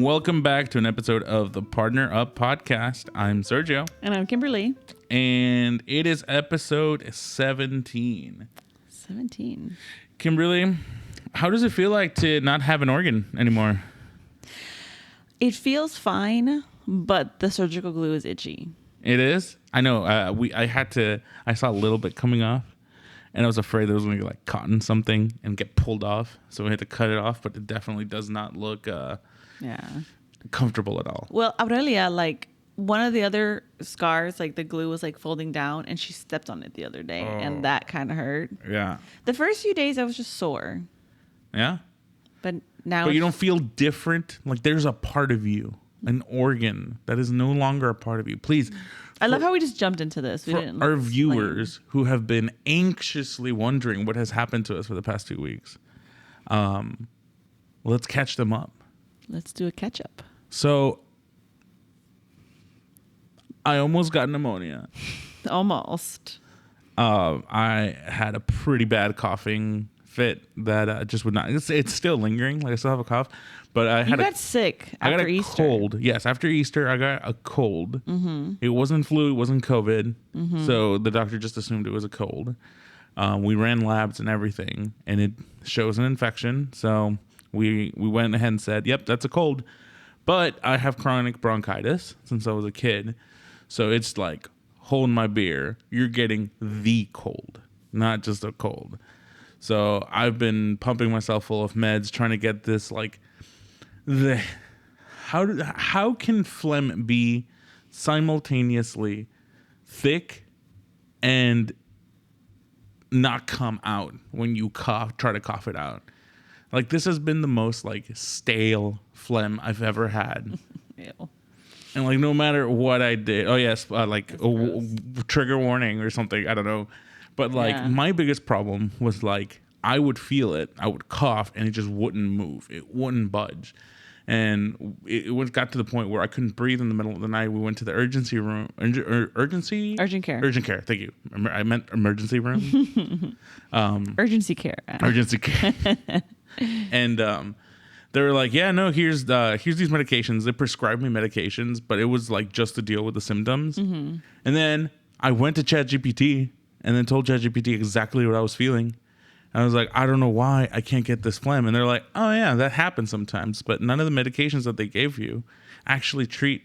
welcome back to an episode of the Partner Up podcast. I'm Sergio. And I'm Kimberly. And it is episode 17. 17. Kimberly, how does it feel like to not have an organ anymore? It feels fine, but the surgical glue is itchy. It is? I know. I saw a little bit coming off, and I was afraid there was going to be like caught in something and get pulled off. So we had to cut it off, but it definitely does not look comfortable at all. Well, Aurelia, like one of the other scars, like the glue was like folding down, and she stepped on it the other day, and that kind of hurt. Yeah. The first few days, I was just sore. Yeah? But now... But you don't feel different? Like there's a part of you, an organ, that is no longer a part of you. Please... I love how we just jumped into this. For our viewers who have been anxiously wondering what has happened to us for the past 2 weeks, let's catch them up. Let's do a catch up. So, I almost got pneumonia. Almost. I had a pretty bad coughing fit that just would not. It's still lingering. Like I still have a cough, but I got sick after Easter. I got a cold. Yes, after Easter, I got a cold. Mm-hmm. It wasn't flu. It wasn't COVID. Mm-hmm. So the doctor just assumed it was a cold. We ran labs and everything, and it shows an infection. So we went ahead and said, "Yep, that's a cold." But I have chronic bronchitis since I was a kid, so it's like holding my beer. You're getting the cold, not just a cold. So I've been pumping myself full of meds, trying to get this how can phlegm be simultaneously thick and not come out when you try to cough it out? Like this has been the most like stale phlegm I've ever had. Ew. And like no matter what I did, trigger warning or something, I don't know. But like my biggest problem was like I would feel it, I would cough, and it just wouldn't move. It wouldn't budge. And it got to the point where I couldn't breathe in the middle of the night. We went to the emergency room. Urgent care. Urgent care. Thank you. I meant emergency room. Urgency care. Urgency care. And they were like, yeah, no, here's these medications. They prescribed me medications, but it was like just to deal with the symptoms. Mm-hmm. And then I went to ChatGPT and then told ChatGPT exactly what I was feeling. And I was like, I don't know why I can't get this phlegm. And they're like, oh yeah, that happens sometimes. But none of the medications that they gave you actually treat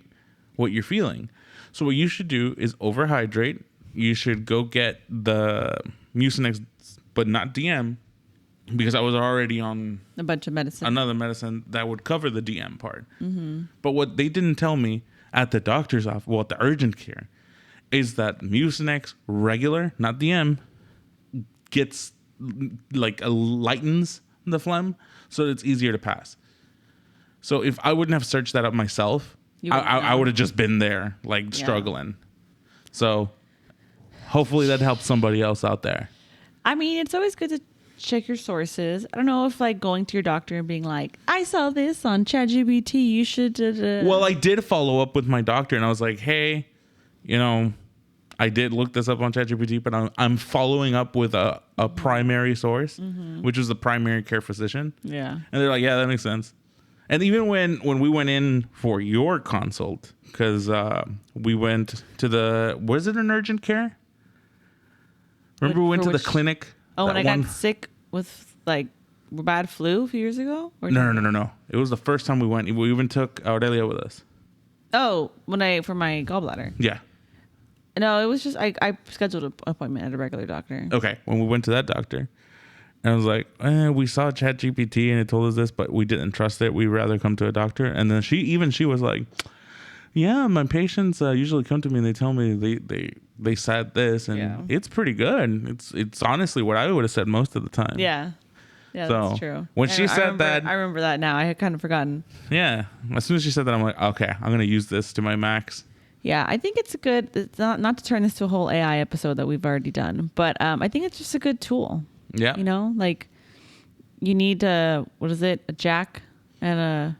what you're feeling. So what you should do is overhydrate. You should go get the Mucinex, but not DM, because I was already on a bunch of medicine. Another medicine that would cover the DM part. Mm-hmm. But what they didn't tell me at the doctor's office, well, at the urgent care, is that Mucinex regular, not DM, gets like lightens the phlegm so it's easier to pass. So if I wouldn't have searched that up myself, I would have just been there like struggling. So hopefully that helps somebody else out there. I mean, it's always good to check your sources. I don't know if like going to your doctor and being like, I saw this on ChatGPT, you should Well, I did follow up with my doctor and I was like, hey, I did look this up on ChatGPT, but I'm following up with a primary source, which was the primary care physician. Yeah. And they're like, yeah, that makes sense. And even when we went in for your consult, because we went to was it an urgent care? Remember we went to the clinic? Oh, when I got sick with like bad flu a few years ago? No. It was the first time we went. We even took Aurelia with us. Oh, for my gallbladder. Yeah. No, it was just I scheduled an appointment at a regular doctor. Okay, when we went to that doctor, and I was like, we saw ChatGPT and it told us this, but we didn't trust it. We'd rather come to a doctor. And then she was like, yeah, my patients usually come to me and they tell me they said this, and it's pretty good. It's honestly what I would have said most of the time. Yeah. Yeah, so, that's true. When she said that... I remember that now. I had kind of forgotten. Yeah. As soon as she said that, I'm like, okay, I'm going to use this to my max. Yeah, I think it's not to turn this to a whole AI episode that we've already done, but I think it's just a good tool. Yeah. Like you need a jack and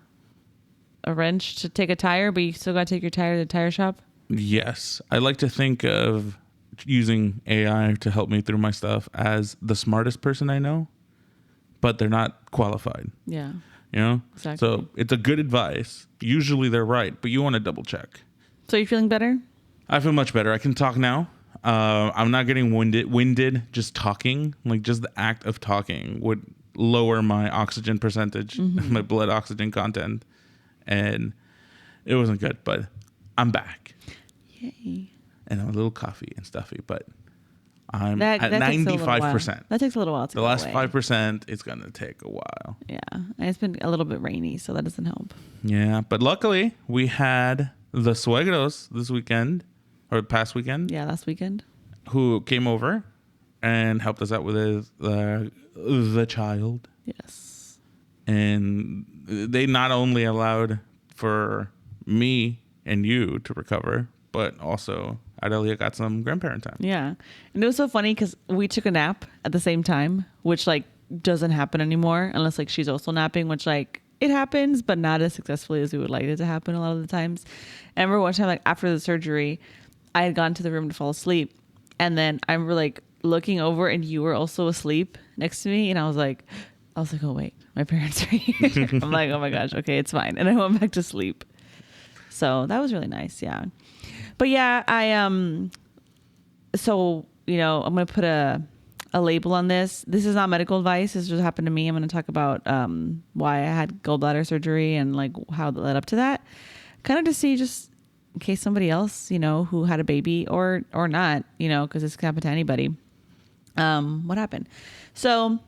a wrench to take a tire, but you still got to take your tire to the tire shop. Yes. I like to think of using AI to help me through my stuff as the smartest person I know, but they're not qualified. Yeah. You know? Exactly. So it's a good advice. Usually they're right, but you want to double check. So you feeling better? I feel much better. I can talk now. I'm not getting winded just talking. Like just the act of talking would lower my oxygen percentage, my blood oxygen content. And it wasn't good, but I'm back. Yay. And I'm a little coffee and stuffy, but I'm That at takes 95%. That takes a little while to The go last away. 5%, it's going to take a while. Yeah. And it's been a little bit rainy, so that doesn't help. Yeah, but luckily we had the suegros this weekend, or past weekend, Yeah, last weekend. who came over and helped us out with the child. Yes. And they not only allowed for me and you to recover, but also Adelia got some grandparent time. Yeah. And it was so funny because we took a nap at the same time, which like doesn't happen anymore unless like she's also napping, which like it happens, but not as successfully as we would like it to happen a lot of the times. And I remember one time, like after the surgery, I had gone to the room to fall asleep. And then I remember like looking over and you were also asleep next to me. And I was like, oh wait, my parents are here. I'm like, oh my gosh, okay, it's fine. And I went back to sleep. So that was really nice. Yeah. But yeah, so, you know, I'm going to put a label on this. This is not medical advice. This just happened to me. I'm going to talk about why I had gallbladder surgery and like how it led up to that. Kind of to see just in case somebody else, you know, who had a baby or not, you know, because this can happen to anybody. What happened? So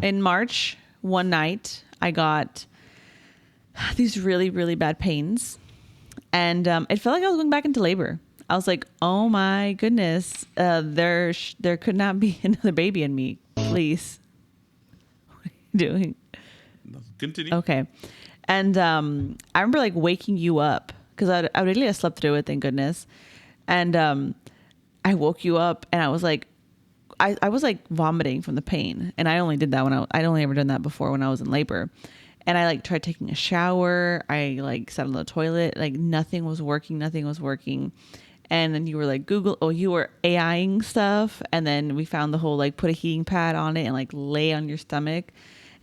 in March, one night, I got these really, really bad pains. And it felt like I was going back into labor. I was like, oh my goodness, there could not be another baby in me. Please. What are you doing? Continue. Okay. And I remember like waking you up because I really slept through it, thank goodness. And I woke you up and I was like, I was like vomiting from the pain. And I only did that I'd only ever done that before when I was in labor. And I like tried taking a shower. I like sat on the toilet. Like nothing was working. And then you were like you were AIing stuff. And then we found the whole like put a heating pad on it and like lay on your stomach.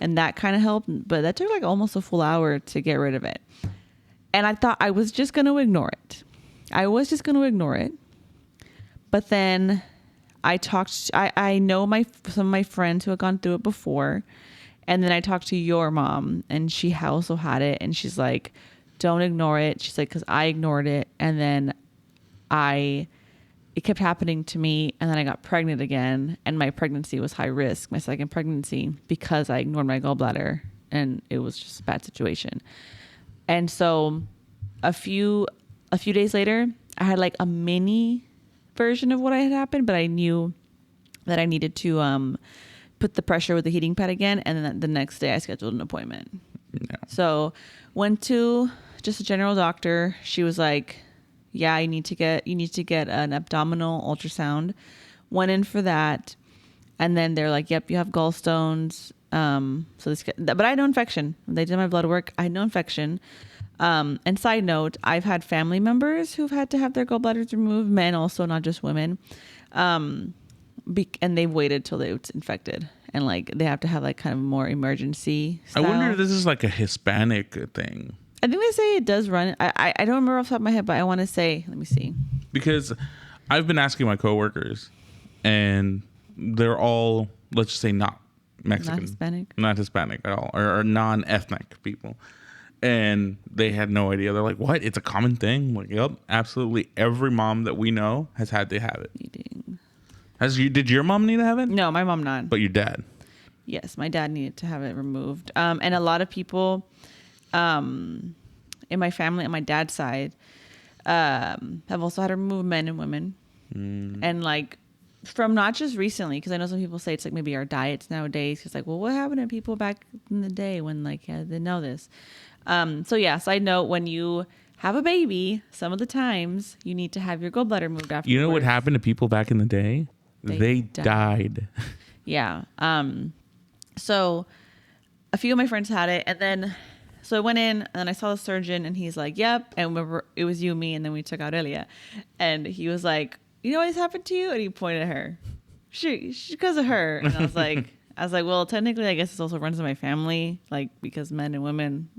And that kind of helped. But that took like almost a full hour to get rid of it. And I thought I was just going to ignore it. But then I know some of my friends who had gone through it before. And then I talked to your mom and she also had it. And she's like, don't ignore it. She's like, because I ignored it. And then it kept happening to me. And then I got pregnant again. And my pregnancy was high risk, my second pregnancy, because I ignored my gallbladder. And it was just a bad situation. And so a few days later, I had like a mini version of what had happened. But I knew that I needed to put the pressure with the heating pad again. And then the next day I scheduled an appointment. Yeah. So went to just a general doctor. She was like, yeah, you need to get an abdominal ultrasound. Went in for that. And then they're like, yep, you have gallstones. But I had no infection. They did my blood work. I had no infection. And side note, I've had family members who've had to have their gallbladders removed, men also, not just women. And they've waited till it's infected, and like they have to have like kind of more emergency style. I wonder if this is like a Hispanic thing. I think they say it does run. I don't remember off the top of my head, but I want to say, let me see. Because I've been asking my coworkers, and they're all, let's just say, not Mexican, not Hispanic at all, or non-ethnic people, and they had no idea. They're like, "What? It's a common thing?" I'm like, yep, absolutely. Every mom that we know has had to have it. Did your mom need to have it? No, my mom not. But your dad? Yes, my dad needed to have it removed. And a lot of people in my family, on my dad's side, have also had to remove, men and women. And like from not just recently, because I know some people say it's like maybe our diets nowadays. It's like, well, what happened to people back in the day when like they didn't know this? So yeah, side note, when you have a baby, some of the times you need to have your gallbladder moved afterwards. You know what happened to people back in the day? They died. Yeah. So a few of my friends had it, and then so I went in and then I saw the surgeon and he's like, yep. And remember, it was you, me, and then we took out Elia. And he was like, you know what has happened to you? And he pointed at her. She because of her. And I was like, I was like, well, technically, I guess this also runs in my family, like because men and women,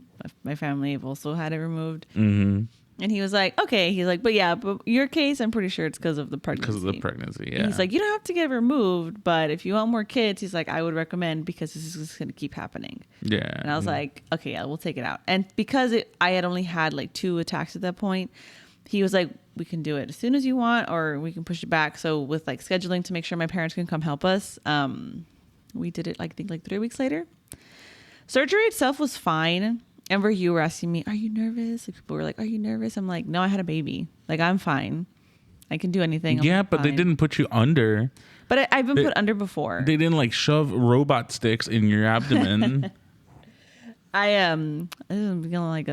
my family have also had it removed. Mm-hmm. And he was like, okay. He's like, but your case, I'm pretty sure it's because of the pregnancy. Because of the pregnancy, yeah. And he's like, you don't have to get it removed, but if you want more kids, he's like, I would recommend because this is just going to keep happening. Yeah. And I was like, okay, yeah, we'll take it out. And because I had only had like 2 attacks at that point, he was like, we can do it as soon as you want, or we can push it back. So with like scheduling to make sure my parents can come help us, we did it I think like 3 weeks later. Surgery itself was fine. Remember you were asking me, are you nervous? Like people were like, are you nervous? I'm like, no, I had a baby. Like I'm fine. I can do anything. Yeah, but they didn't put you under. But I've been put under before. They didn't like shove robot sticks in your abdomen. This is feeling like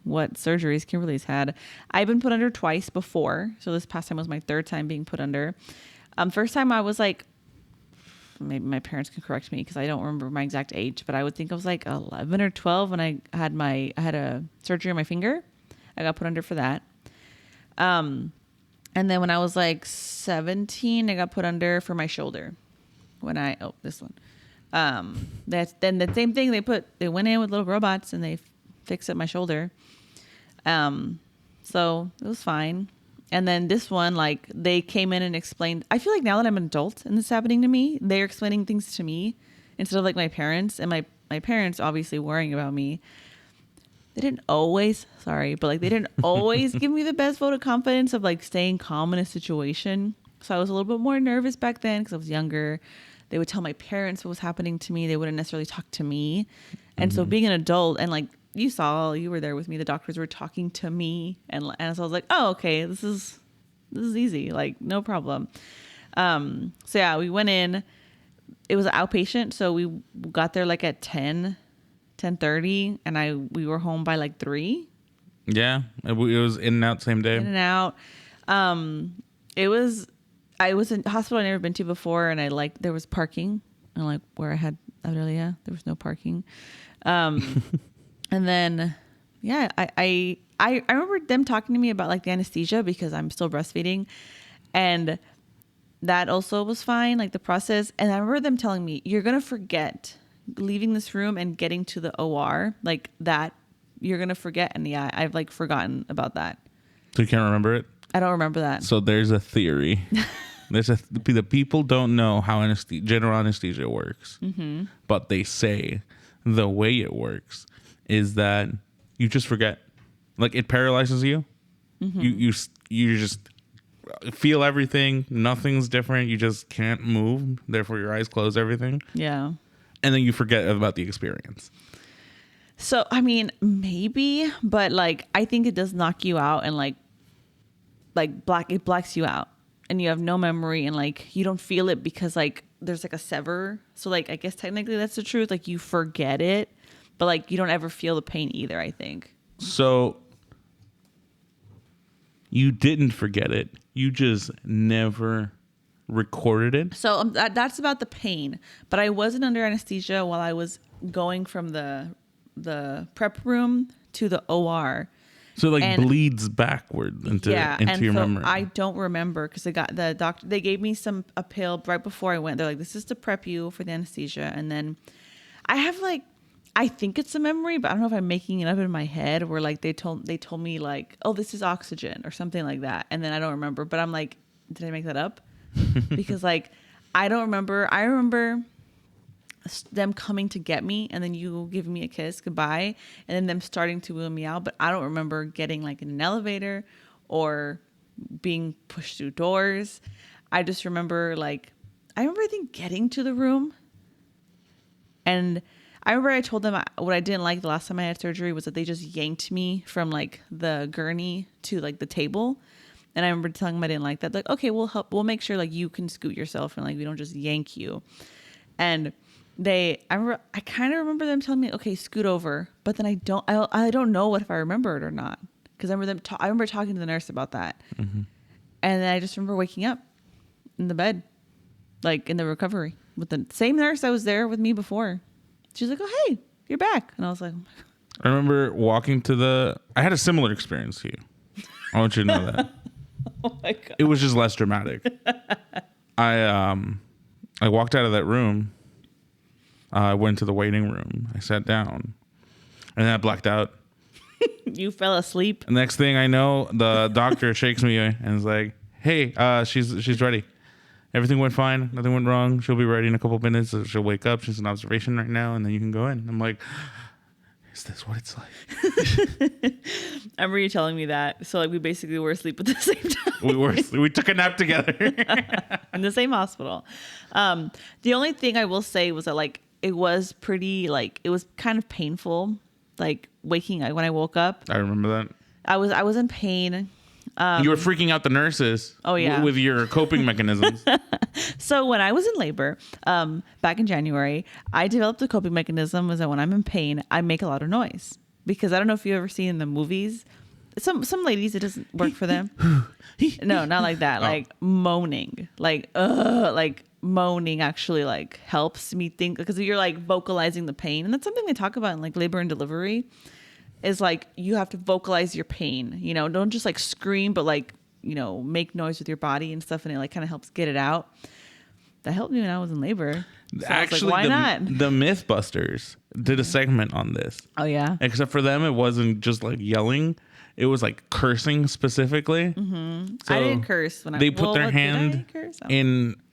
what surgeries Kimberly's had. I've been put under twice before. So this past time was my 3rd time being put under. First time I was like, maybe my parents can correct me because I don't remember my exact age, but I would think I was like 11 or 12 when I had a surgery on my finger. I got put under for that. And then when I was like 17, I got put under for my shoulder. This one. Then the same thing, they went in with little robots and they fixed up my shoulder. So it was fine. And then this one, like they came in and explained, I feel like now that I'm an adult and this is happening to me, they're explaining things to me instead of like my parents, and my parents obviously worrying about me. They didn't always give me the best vote of confidence of like staying calm in a situation. So I was a little bit more nervous back then because I was younger. They would tell my parents what was happening to me. They wouldn't necessarily talk to me. And so being an adult, and like you were there with me, the doctors were talking to me. And so I was like, oh, okay, this is easy. Like, no problem. So yeah, we went in. It was outpatient. So we got there like at 10:30, and we were home by like 3. Yeah. It was in and out same day. In and out. I was in a hospital I'd never been to before, and there was parking, and like where I had Aurelia, there was no parking. And then, yeah, I remember them talking to me about like the anesthesia because I'm still breastfeeding, and that also was fine, like the process. And I remember them telling me, you're gonna forget leaving this room and getting to the OR, like that you're gonna forget. And yeah, I've like forgotten about that. So you can't remember it? I don't remember that. So there's a theory. The people don't know how general anesthesia works, but they say the way it works is that you just forget. Like it paralyzes you. You just feel everything. Nothing's different. You just can't move. Therefore, your eyes close. Everything. Yeah. And then you forget about the experience. So I mean, maybe, but like I think it does knock you out, and it blacks you out, and you have no memory, and like you don't feel it because like there's like a sever. So like I guess technically that's the truth. Like you forget it, but like you don't ever feel the pain either, I think. So you didn't forget it. You just never recorded it. So that's about the pain. But I wasn't under anesthesia while I was going from the prep room to the OR. So it bleeds backward into your memory. I don't remember because the doctor, they gave me a pill right before I went. They're like, this is to prep you for the anesthesia. And then I have like, I think it's a memory, but I don't know if I'm making it up in my head where like they told me like, oh, this is oxygen or something like that. And then I don't remember, but I'm like, did I make that up? Because like, I don't remember. I remember them coming to get me and then you giving me a kiss goodbye and then them starting to wheel me out, but I don't remember getting like in an elevator or being pushed through doors. I just remember I think getting to the room, and I remember I told them what I didn't like the last time I had surgery was that they just yanked me from like the gurney to like the table. And I remember telling them I didn't like that. Like, okay, we'll make sure like you can scoot yourself and like we don't just yank you. And I kind of remember them telling me, okay, scoot over. But then I don't know if I remember it or not. Because I remember talking to the nurse about that. Mm-hmm. And then I just remember waking up in the bed, like in the recovery with the same nurse that was there with me before. She's like, oh, hey, you're back. And I was like, oh my God. I remember walking I had a similar experience to you. I want you to know that. Oh my God. It was just less dramatic. I walked out of that room I went to the waiting room. I sat down, and then I blacked out. You fell asleep. Next thing I know, the doctor shakes me and is like, "Hey, she's ready. Everything went fine. Nothing went wrong. She'll be ready in a couple minutes. She'll wake up. She's in observation right now, and then you can go in." I'm like, "Is this what it's like?" I remember you telling me that. So like we basically were asleep at the same time. We took a nap together in the same hospital. The only thing I will say was that like it was pretty like it was kind of painful. Like waking when I woke up. I remember that. I was in pain. You were freaking out the nurses. Oh yeah, with your coping mechanisms. So when I was in labor, back in January, I developed a coping mechanism. Was that when I'm in pain, I make a lot of noise because I don't know if you've ever seen in the movies. Some ladies it doesn't work for them. No, not like that. Like moaning, like moaning actually like helps me think because you're like vocalizing the pain, and that's something they talk about in like labor and delivery. Is like you have to vocalize your pain. You know, don't just like scream, but like make noise with your body and stuff, and it like kind of helps get it out. That helped me when I was in labor. So actually, why not? The MythBusters did a segment on this. Oh yeah. Except for them, it wasn't just like yelling. It was like cursing specifically. Mm-hmm. So I didn't curse when they put their hand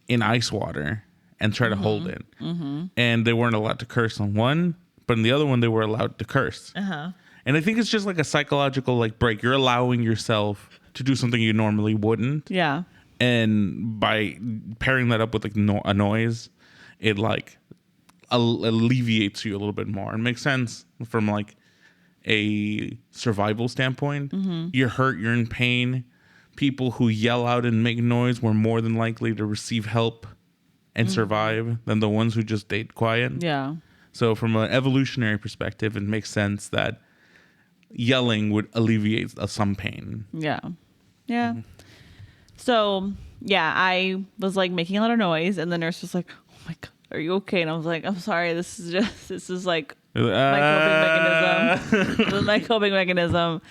in ice water and try to hold it. Mm-hmm. And they weren't allowed to curse on one, but in the other one, they were allowed to curse. Uh-huh. And I think it's just like a psychological like break. You're allowing yourself to do something you normally wouldn't. Yeah. And by pairing that up with like a noise, it like alleviates you a little bit more. It makes sense from like a survival standpoint. Mm-hmm. You're hurt, you're in pain. People who yell out and make noise were more than likely to receive help and survive than the ones who just stayed quiet. Yeah. So from an evolutionary perspective, it makes sense that yelling would alleviate some pain. Yeah. Yeah. Mm-hmm. So yeah, I was like making a lot of noise, and the nurse was like, "Oh my God, are you okay?" And I was like, "I'm sorry. This is like my coping mechanism. This is my coping mechanism."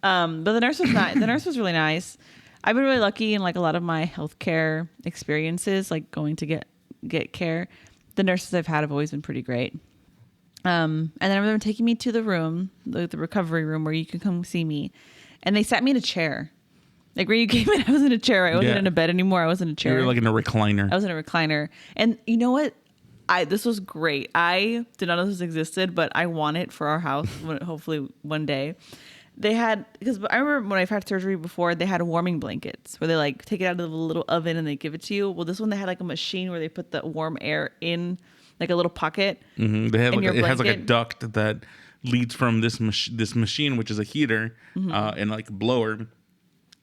But the nurse was not. The nurse was really nice. I've been really lucky in like a lot of my healthcare experiences, like going to get care. The nurses I've had have always been pretty great. And then I remember them taking me to the room, the recovery room where you can come see me. And they sat me in a chair. Like where you came in, I was in a chair. I wasn't in a bed anymore. I was in a chair. You were like in a recliner. I was in a recliner. And you know what? This was great. I did not know this existed, but I want it for our house hopefully one day. They had, because I remember when I've had surgery before, they had warming blankets where they like take it out of the little oven and they give it to you. Well, this one, they had like a machine where they put the warm air in like a little pocket. Mm-hmm. They have like it has like a duct that leads from this machine, which is a heater and like a blower,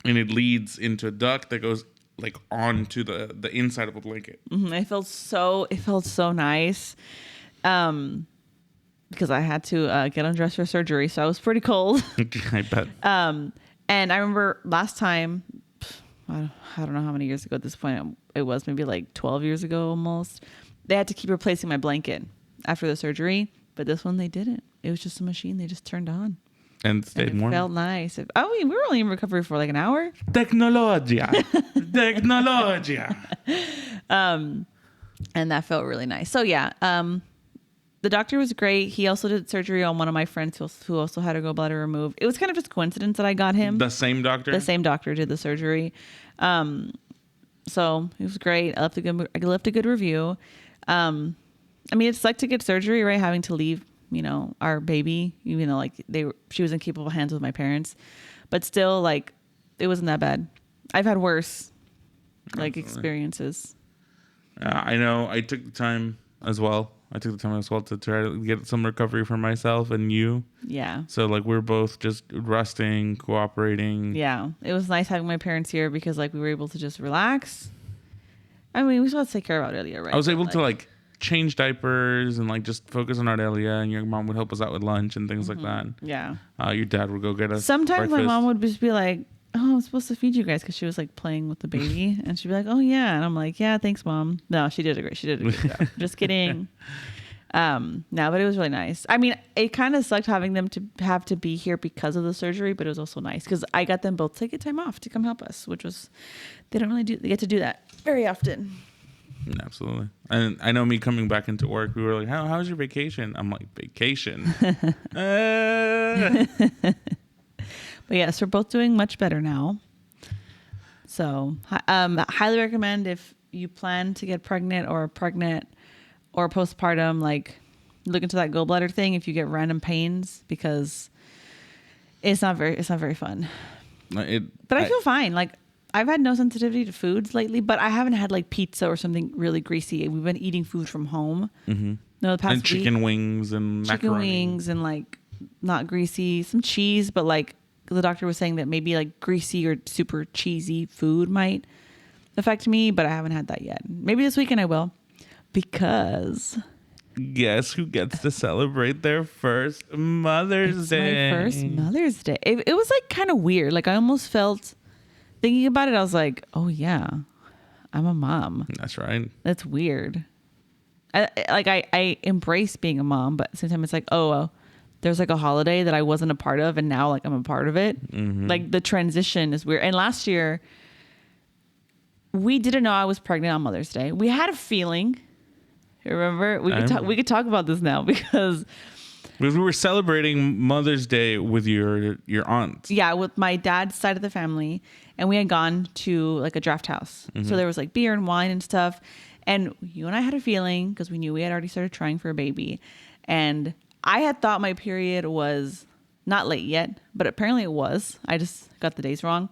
and it leads into a duct that goes like onto the inside of a blanket. Mm-hmm. It felt so nice. Because I had to get undressed for surgery, so I was pretty cold. I bet. And I remember last time, I don't know how many years ago at this point, it was maybe like 12 years ago almost. They had to keep replacing my blanket after the surgery, but this one they didn't. It was just a machine they just turned on. And stayed warm. It felt nice. We were only in recovery for like an hour. Technologia. And that felt really nice. So yeah, the doctor was great. He also did surgery on one of my friends who also had a gallbladder removed. It was kind of just coincidence that I got him. The same doctor? The same doctor did the surgery. So it was great. I left a good review. I mean, it's like to get surgery, right? Having to leave, our baby, like she was in capable hands with my parents, but still like it wasn't that bad. I've had worse experiences. I know. I took the time as well to try to get some recovery for myself and you. Yeah. So like we're both just resting, cooperating. Yeah. It was nice having my parents here because like we were able to just relax. I mean, we still have to take care of Aurelia, right? I was able to like change diapers and like just focus on Aurelia, and your mom would help us out with lunch and things like that. Yeah. Your dad would go get us Sometimes breakfast. My mom would just be like, "Oh, I'm supposed to feed you guys," because she was like playing with the baby, and she'd be like, "Oh yeah," and I'm like, "Yeah, thanks, Mom." No, she did a good job. Just kidding. No, but it was really nice. I mean, it kind of sucked having them to have to be here because of the surgery, but it was also nice because I got them both to get time off to come help us, which was they don't really get to do that very often. Absolutely. And I know me coming back into work, we were like, how's your vacation? I'm like, vacation. But yes, we're both doing much better now. So highly recommend if you plan to get pregnant or postpartum, like look into that gallbladder thing if you get random pains, because it's not very fun. But I feel fine. Like I've had no sensitivity to foods lately, but I haven't had like pizza or something really greasy. We've been eating food from home. Mm-hmm. No, the past and chicken week, wings and chicken macaroni. wings and like not greasy, some cheese, but like the doctor was saying that maybe like greasy or super cheesy food might affect me, but I haven't had that yet. Maybe this weekend I will, because guess who gets to celebrate their first Mother's Day? My first Mother's Day. It was like kind of weird. Like I almost felt, thinking about it, I was like, oh yeah, I'm a mom. That's right. That's weird. I embrace being a mom, but at the same time it's like, there's like a holiday that I wasn't a part of and now like I'm a part of it. Mm-hmm. Like the transition is weird. And last year we didn't know I was pregnant on Mother's Day. We had a feeling. Remember? We could talk about this now because we were celebrating Mother's Day with your aunt. Yeah, with my dad's side of the family, and we had gone to like a draft house. Mm-hmm. So there was like beer and wine and stuff. And you and I had a feeling because we knew we had already started trying for a baby. And I had thought my period was not late yet, but apparently it was. I just got the days wrong.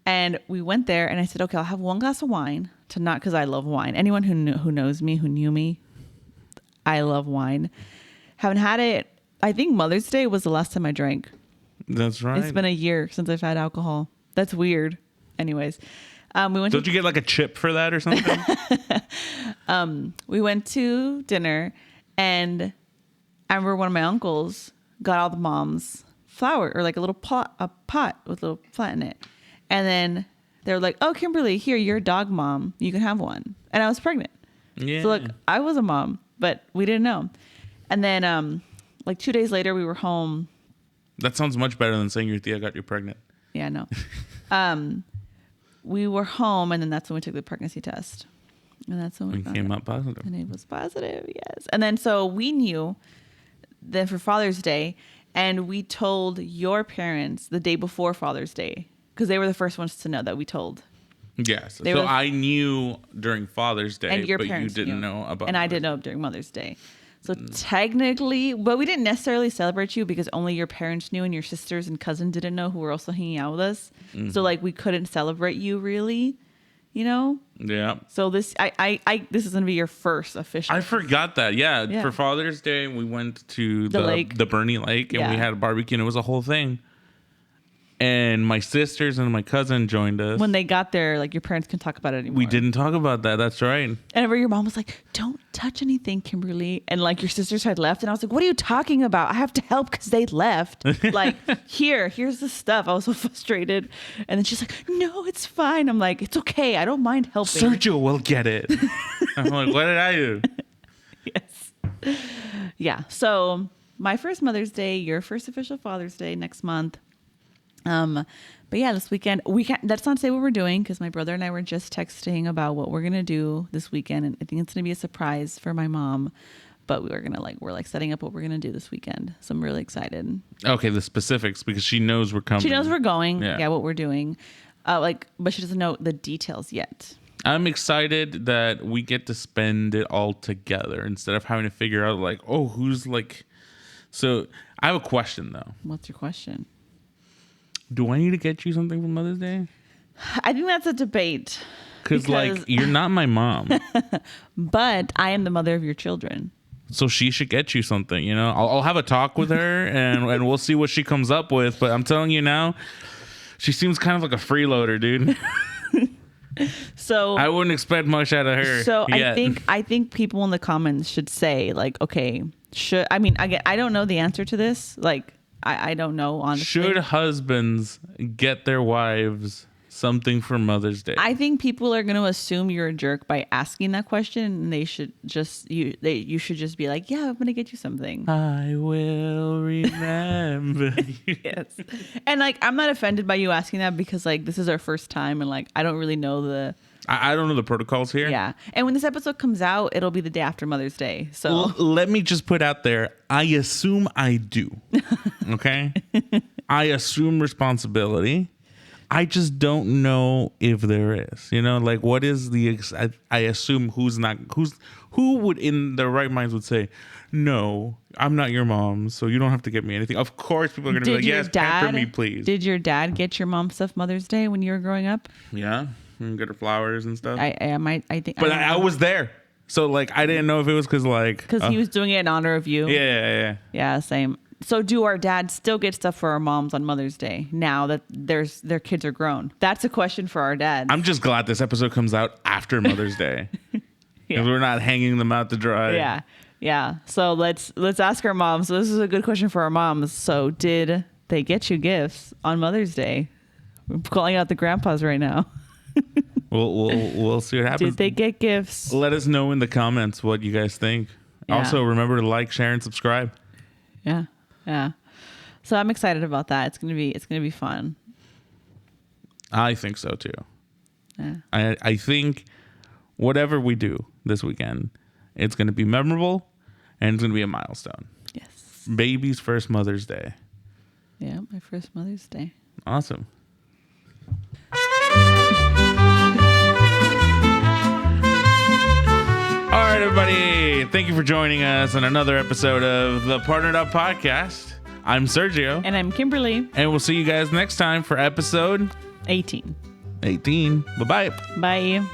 And we went there and I said, okay, I'll have one glass of wine to not, because I love wine. Anyone who knows me, who knew me, I love wine. Haven't had it. I think Mother's Day was the last time I drank. That's right. It's been a year since I've had alcohol. That's weird. Anyways, we went. Don't you get like a chip for that or something? We went to dinner, and I remember one of my uncles got all the moms flour, or like a pot with a little plant in it, and then they were like, "Oh, Kimberly, here, you're a dog mom. You can have one." And I was pregnant. Yeah. So look, I was a mom, but we didn't know. And then like 2 days later, we were home. That sounds much better than saying your Thea got you pregnant. Yeah, no. We were home, and then that's when we took the pregnancy test. And that's when we came out positive. And it was positive, yes. And then so we knew then for Father's Day, and we told your parents the day before Father's Day, because they were the first ones to know that we told. Yes. So I knew during Father's Day, and your but parents you didn't know about. And I didn't know during Mother's Day. So technically, but we didn't necessarily celebrate you because only your parents knew and your sisters and cousin didn't know, who were also hanging out with us. Mm-hmm. So like we couldn't celebrate you really, you know? Yeah. So this, this is going to be your first official. I forgot that. Yeah. For Father's Day, we went to the lake, the Bernie Lake, and we had a barbecue, and it was a whole thing. And my sisters and my cousin joined us. When they got there, like your parents couldn't talk about it anymore. We didn't talk about that. That's right. And your mom was like, "Don't touch anything, Kimberly." And like your sisters had left, and I was like, "What are you talking about? I have to help because they left." Like, here's the stuff. I was so frustrated. And then she's like, "No, it's fine." I'm like, "It's okay. I don't mind helping." Sergio will get it. I'm like, "What did I do?" Yes. Yeah. So my first Mother's Day, your first official Father's Day next month. But yeah, this weekend let's not say what we're doing, because my brother and I were just texting about what we're going to do this weekend. And I think it's going to be a surprise for my mom, but we're setting up what we're going to do this weekend. So I'm really excited. Okay. The specifics, because she knows we're coming. She knows we're going. Yeah, what we're doing. But she doesn't know the details yet. I'm excited that we get to spend it all together instead of having to figure out like, oh, who's like, so I have a question though. What's your question? Do I need to get you something for Mother's Day? I think that's a debate. Because like, you're not my mom. But I am the mother of your children. So she should get you something, you know? I'll have a talk with her and we'll see what she comes up with. But I'm telling you now, she seems kind of like a freeloader, dude. So I wouldn't expect much out of her. So yet. I think people in the comments should say like, okay, I don't know the answer to this. Like, I don't know, honestly. Should husbands get their wives something for Mother's Day? I think people are going to assume you're a jerk by asking that question, and they should just you should just be like, yeah, I'm going to get you something. I will remember. Yes. And like, I'm not offended by you asking that, because like this is our first time, and like I don't really know I don't know the protocols here. Yeah. And when this episode comes out, it'll be the day after Mother's Day. So let me just put out there, I assume I do. Okay? I assume responsibility. I just don't know if there is. You know, like what is the I assume who would in their right minds would say, "No, I'm not your mom, so you don't have to get me anything." Of course people are going to be like, "Yes, pamper me, please." Did your dad get your mom stuff Mother's Day when you were growing up? Yeah. And get her flowers and stuff. I think But I was there. So like I didn't know if it was cuz he was doing it in honor of you. Yeah. Yeah, same. So do our dads still get stuff for our moms on Mother's Day now that their kids are grown? That's a question for our dads. I'm just glad this episode comes out after Mother's Day. Because we're not hanging them out to dry. Yeah. So let's ask our moms. So this is a good question for our moms. So did they get you gifts on Mother's Day? We're calling out the grandpas right now. We'll see what happens. Did they get gifts? Let us know in the comments what you guys think. Yeah. Also, remember to like, share, and subscribe. Yeah. So I'm excited about that. It's gonna be fun. I think so too. Yeah. I think whatever we do this weekend, it's gonna be memorable and it's gonna be a milestone. Yes. Baby's first Mother's Day. Yeah, my first Mother's Day. Awesome. All right, everybody. Thank you for joining us on another episode of the Partnered Up Podcast. I'm Sergio. And I'm Kimberly. And we'll see you guys next time for episode 18. Bye-bye. Bye.